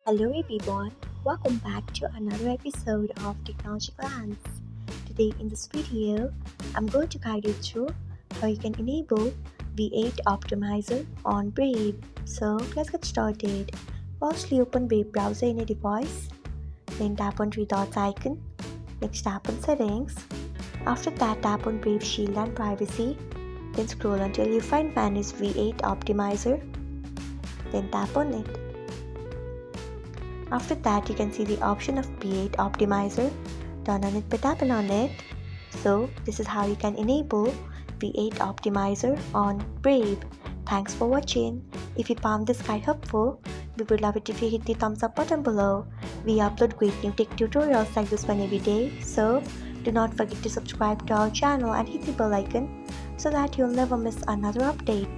Hello everyone, welcome back to another episode of Technologyglance. Today in this video, I'm going to guide you through how you can enable V8 Optimizer on Brave. So let's get started. Firstly, open Brave browser in your device, then tap on three dots icon, next tap on Settings. After that, tap on Brave Shield and Privacy, then scroll until you find Manage V8 Optimizer, then tap on it. After that, you can see the option of V8 Optimizer. Turn on it by tapping on it. So this is how you can enable V8 Optimizer on Brave. Thanks for watching. If you found this guide helpful, we would love it if you hit the thumbs up button below. We upload great new tech tutorials like this one every day. So do not forget to subscribe to our channel and hit the bell icon so that you'll never miss another update.